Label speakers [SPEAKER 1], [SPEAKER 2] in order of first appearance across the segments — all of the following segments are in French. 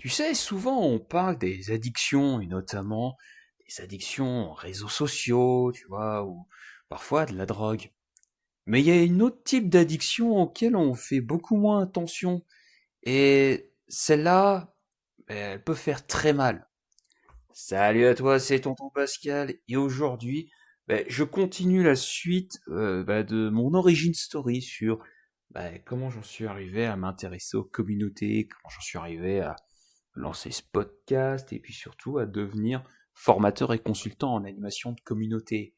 [SPEAKER 1] Tu sais, souvent on parle des addictions, et notamment des addictions aux réseaux sociaux, tu vois, ou parfois de la drogue. Mais il y a une autre type d'addiction auquel on fait beaucoup moins attention. Et celle-là, elle peut faire très mal. Salut à toi, c'est Tonton Pascal. Et aujourd'hui, je continue la suite de mon origin story sur comment j'en suis arrivé à m'intéresser aux communautés, comment j'en suis arrivé à lancer ce podcast et puis surtout à devenir formateur et consultant en animation de communauté.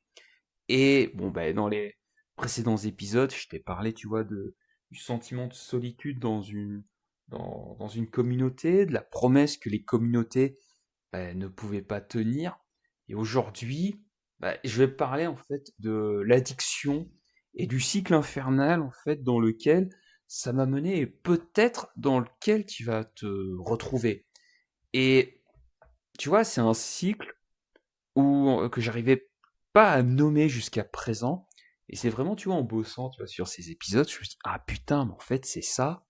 [SPEAKER 1] Et bon, dans les précédents épisodes, je t'ai parlé, tu vois, du sentiment de solitude dans une communauté, de la promesse que les communautés ne pouvaient pas tenir. Et aujourd'hui, je vais parler en fait de l'addiction et du cycle infernal en fait dans lequel ça m'a mené et peut-être dans lequel tu vas te retrouver. Et tu vois, c'est un cycle que j'arrivais pas à nommer jusqu'à présent. Et c'est vraiment, tu vois, en bossant, tu vois, sur ces épisodes, je me dis, ah putain, mais en fait, c'est ça,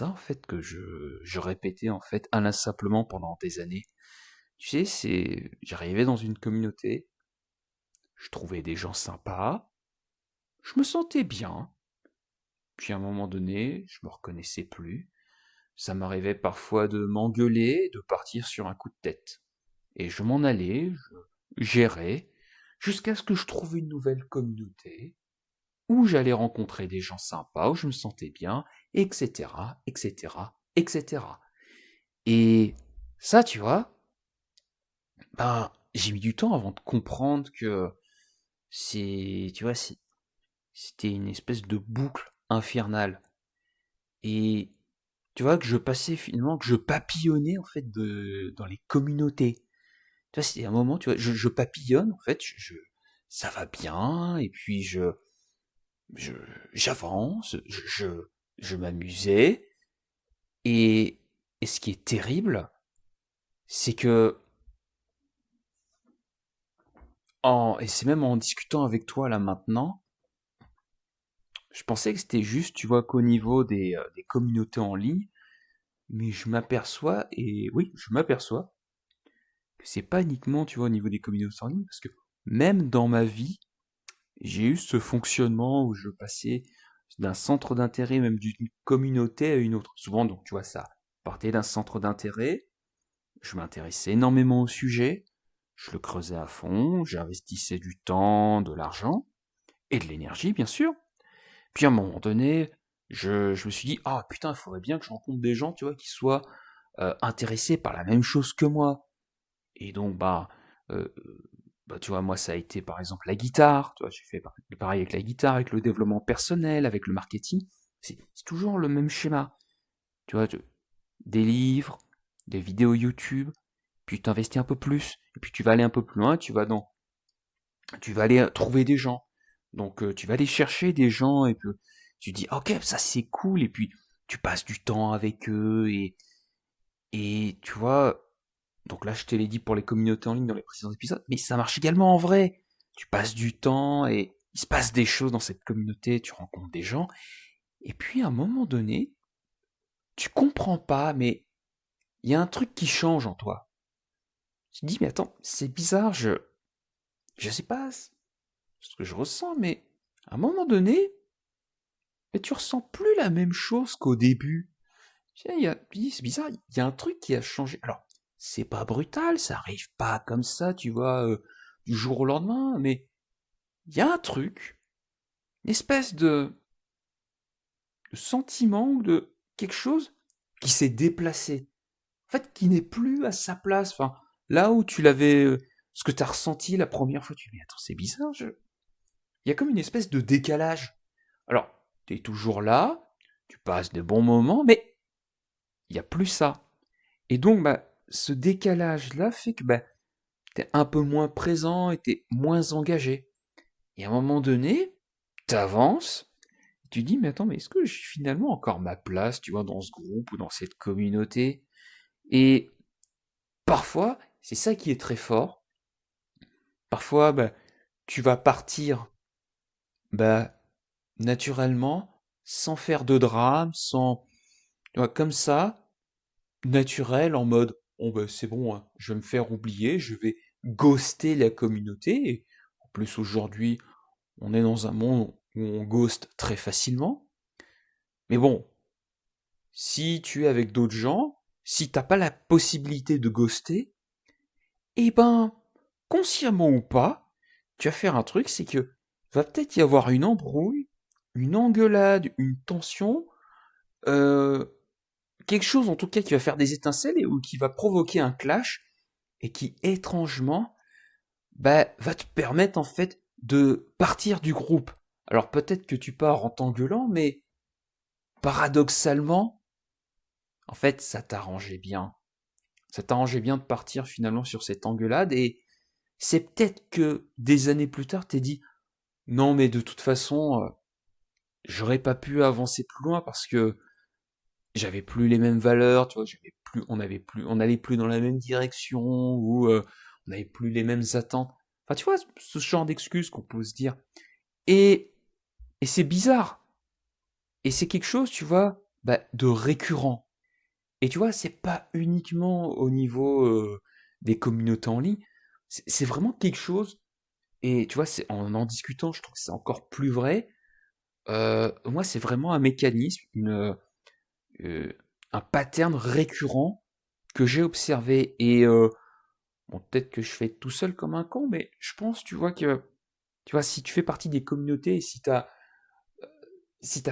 [SPEAKER 1] en fait, que je répétais, en fait, inlassablement pendant des années. Tu sais, j'arrivais dans une communauté, je trouvais des gens sympas, je me sentais bien, puis à un moment donné, je me reconnaissais plus. Ça m'arrivait parfois de m'engueuler, de partir sur un coup de tête. Et je m'en allais, je gérais, jusqu'à ce que je trouve une nouvelle communauté, où j'allais rencontrer des gens sympas, où je me sentais bien, etc., etc., etc. Et ça, tu vois, j'ai mis du temps avant de comprendre que tu vois, c'était une espèce de boucle infernale. Et tu vois, que je passais finalement, que je papillonnais en fait dans les communautés. Tu vois, c'était un moment, tu vois, je papillonne, en fait, ça va bien, et puis je, j'avance, je m'amusais, et, et ce qui est terrible, c'est que, et c'est même en discutant avec toi là maintenant, je pensais que c'était juste, tu vois, qu'au niveau des communautés en ligne, mais je m'aperçois, et oui, je m'aperçois, que c'est pas uniquement, tu vois, au niveau des communautés en ligne, parce que même dans ma vie, j'ai eu ce fonctionnement où je passais d'un centre d'intérêt, même d'une communauté à une autre. Souvent, donc, tu vois, ça partait d'un centre d'intérêt, je m'intéressais énormément au sujet, je le creusais à fond, j'investissais du temps, de l'argent, et de l'énergie, bien sûr. Puis à un moment donné, je me suis dit, ah putain, il faudrait bien que je rencontre des gens, tu vois, qui soient intéressés par la même chose que moi. Et donc, euh, tu vois, moi, ça a été par exemple la guitare. Tu vois, j'ai fait pareil avec la guitare, avec le développement personnel, avec le marketing. C'est toujours le même schéma. Tu vois, des livres, des vidéos YouTube, puis tu investis un peu plus, et puis tu vas aller un peu plus loin, tu vas aller trouver des gens. Donc, tu vas aller chercher des gens, et puis tu dis, ok, ça c'est cool, et puis tu passes du temps avec eux, et tu vois, donc là, je te l'ai dit pour les communautés en ligne dans les précédents épisodes, mais ça marche également en vrai. Tu passes du temps et il se passe des choses dans cette communauté, tu rencontres des gens, et puis à un moment donné, tu comprends pas, mais il y a un truc qui change en toi. Tu te dis, mais attends, c'est bizarre, je sais pas ce que je ressens, mais à un moment donné, mais tu ressens plus la même chose qu'au début. Tu sais, tu dis, c'est bizarre, il y a un truc qui a changé. Alors, c'est pas brutal, ça arrive pas comme ça, tu vois, du jour au lendemain, mais il y a un truc, une espèce de sentiment ou de quelque chose qui s'est déplacé. En fait, qui n'est plus à sa place. Enfin, là où tu l'avais, ce que tu as ressenti la première fois, tu dis, mais attends, c'est bizarre, il y a comme une espèce de décalage. Alors, tu es toujours là, tu passes de bons moments, mais il n'y a plus ça. Et donc, ce décalage-là fait que tu es un peu moins présent et tu es moins engagé. Et à un moment donné, tu avances, tu dis, mais attends, mais est-ce que j'ai finalement encore ma place, tu vois, dans ce groupe ou dans cette communauté? Et parfois, c'est ça qui est très fort. Parfois, tu vas partir, bah, naturellement, sans faire de drame, sans, tu vois, comme ça, naturel en mode bon ben c'est bon, hein, je vais me faire oublier, je vais ghoster la communauté. Et en plus aujourd'hui, on est dans un monde où on ghost très facilement. Mais bon, si tu es avec d'autres gens, si t'as pas la possibilité de ghoster, eh ben, consciemment ou pas, tu vas faire un truc, c'est que va peut-être y avoir une embrouille, une engueulade, une tension, euh, quelque chose en tout cas qui va faire des étincelles ou qui va provoquer un clash et qui étrangement bah, va te permettre en fait de partir du groupe. Alors peut-être que tu pars en t'engueulant, mais paradoxalement, en fait, ça t'arrangeait bien. Ça t'arrangeait bien de partir finalement sur cette engueulade et c'est peut-être que des années plus tard, t'es dit non mais de toute façon, j'aurais pas pu avancer plus loin parce que j'avais plus les mêmes valeurs, tu vois, on n'allait plus dans la même direction ou on n'avait plus les mêmes attentes. Enfin, tu vois, ce genre d'excuses qu'on peut se dire. Et, et c'est bizarre. Et c'est quelque chose, tu vois, bah, de récurrent. Et tu vois, c'est pas uniquement au niveau des communautés en ligne, c'est vraiment quelque chose. Et tu vois, c'est en discutant, je trouve que c'est encore plus vrai. Moi, c'est vraiment un mécanisme, euh, un pattern récurrent que j'ai observé. Et bon, peut-être que je fais tout seul comme un con, mais je pense, tu vois, que tu vois, si tu fais partie des communautés, et si t'as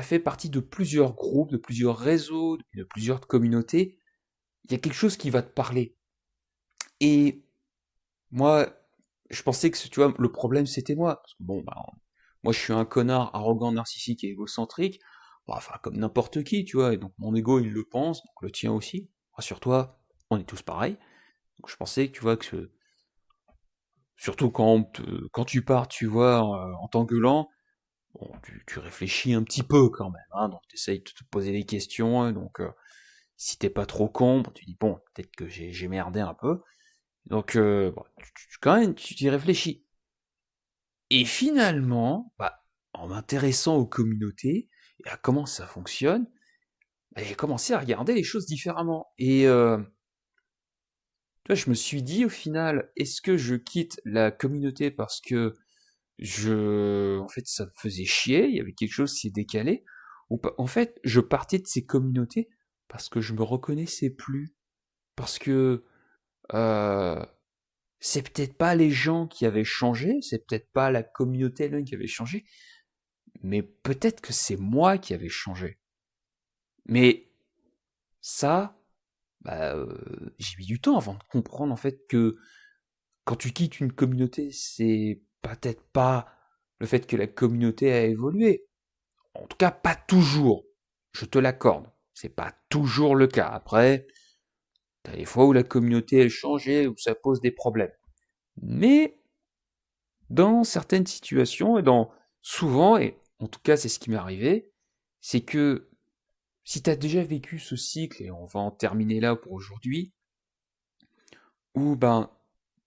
[SPEAKER 1] fait partie de plusieurs groupes, de plusieurs réseaux, de plusieurs communautés, il y a quelque chose qui va te parler. Et moi, je pensais que, tu vois, le problème c'était moi. Parce que bon, bah, moi je suis un connard arrogant, narcissique et égocentrique. Bah, enfin, comme n'importe qui, tu vois. Et donc mon ego, il le pense, donc le tien aussi. Rassure-toi, on est tous pareils. Donc je pensais, tu vois, que surtout quand tu pars, tu vois, en t'engueulant, bon, tu réfléchis un petit peu quand même, hein, donc tu essayes de te poser des questions, hein, donc si t'es pas trop con, bon, tu dis bon, peut-être que j'ai merdé un peu, donc bon, quand même, tu t'y réfléchis. Et finalement, bah, en m'intéressant aux communautés et à comment ça fonctionne, bah, j'ai commencé à regarder les choses différemment. Et tu vois, je me suis dit au final, est-ce que je quitte la communauté parce que en fait, ça me faisait chier, il y avait quelque chose qui s'est décalé, ou pas. En fait, je partais de ces communautés parce que je me reconnaissais plus, parce que euh, c'est peut-être pas les gens qui avaient changé, c'est peut-être pas la communauté elle-même qui avait changé, mais peut-être que c'est moi qui avais changé. Mais ça, bah, j'ai mis du temps avant de comprendre en fait que quand tu quittes une communauté, c'est peut-être pas le fait que la communauté a évolué. En tout cas, pas toujours. Je te l'accorde. C'est pas toujours le cas. Après, t'as des fois où la communauté elle change et où ça pose des problèmes. Mais dans certaines situations souvent, et en tout cas c'est ce qui m'est arrivé, c'est que si t'as déjà vécu ce cycle, et on va en terminer là pour aujourd'hui, où ben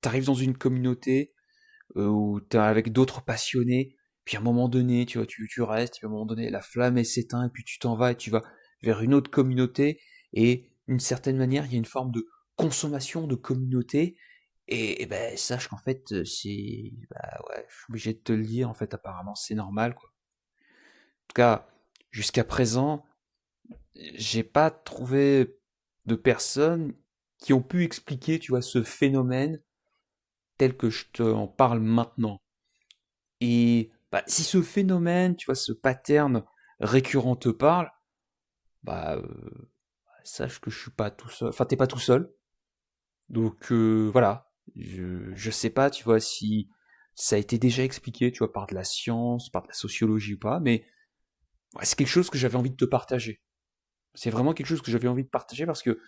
[SPEAKER 1] t'arrives dans une communauté où t'es avec d'autres passionnés, puis à un moment donné, tu vois, tu restes, puis à un moment donné, la flamme elle s'éteint, et puis tu t'en vas et tu vas vers une autre communauté, et d'une certaine manière, il y a une forme de consommation de communauté, et ben sache qu'en fait, bah ouais, je suis obligé de te le dire, en fait, apparemment, c'est normal, quoi. En tout cas, jusqu'à présent, j'ai pas trouvé de personnes qui ont pu expliquer, tu vois, ce phénomène tel que je te en parle maintenant. Et bah, si ce phénomène, tu vois, ce pattern récurrent te parle, bah sache que je suis pas tout seul. Enfin, t'es pas tout seul. Donc voilà. Je sais pas, tu vois, si ça a été déjà expliqué, tu vois, par de la science, par de la sociologie ou pas, mais ouais, c'est quelque chose que j'avais envie de te partager. C'est vraiment quelque chose que j'avais envie de partager parce que,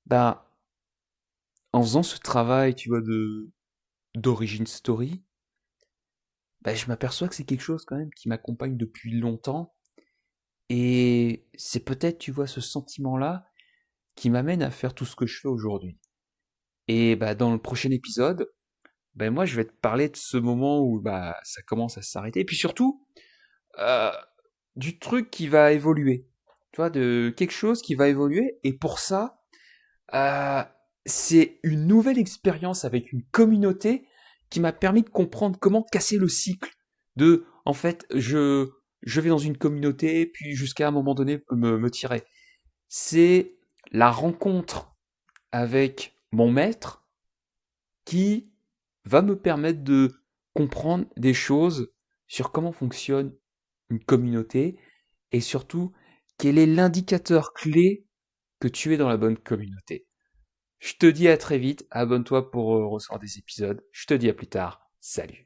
[SPEAKER 1] bah, en faisant ce travail, tu vois, de d'origin story, bah, je m'aperçois que c'est quelque chose quand même qui m'accompagne depuis longtemps. Et c'est peut-être, tu vois, ce sentiment-là qui m'amène à faire tout ce que je fais aujourd'hui. Et bah, dans le prochain épisode, bah, moi, je vais te parler de ce moment où bah, ça commence à s'arrêter. Et puis surtout, euh, du truc qui va évoluer. Tu vois, de quelque chose qui va évoluer. Et pour ça, Euh, c'est une nouvelle expérience avec une communauté qui m'a permis de comprendre comment casser le cycle de, en fait, je vais dans une communauté, puis jusqu'à un moment donné me tirer. C'est la rencontre avec mon maître qui va me permettre de comprendre des choses sur comment fonctionne une communauté et surtout quel est l'indicateur clé que tu es dans la bonne communauté. Je te dis à très vite, abonne-toi pour recevoir des épisodes. Je te dis à plus tard. Salut.